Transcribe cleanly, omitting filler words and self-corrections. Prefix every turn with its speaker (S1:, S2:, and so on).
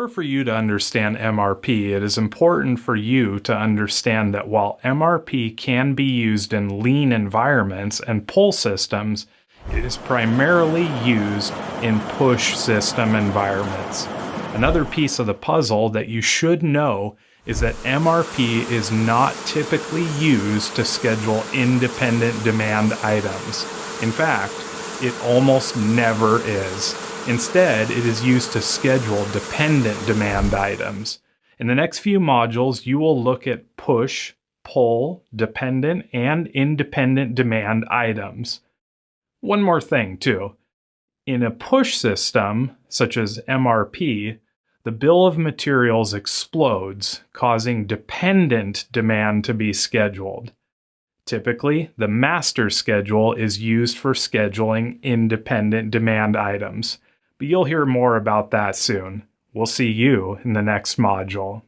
S1: order for you to understand MRP, it is important for you to understand that while MRP can be used in lean environments and pull systems, it is primarily used in push system environments. Another piece of the puzzle that you should know is that MRP is not typically used to schedule independent demand items. In fact, it almost never is. Instead, it is used to schedule dependent demand items. In the next few modules, you will look at push, pull, dependent, and independent demand items. One more thing, too. In a push system, such as MRP, the bill of materials explodes, causing dependent demand to be scheduled. Typically, the master schedule is used for scheduling independent demand items, but you'll hear more about that soon. We'll see you in the next module.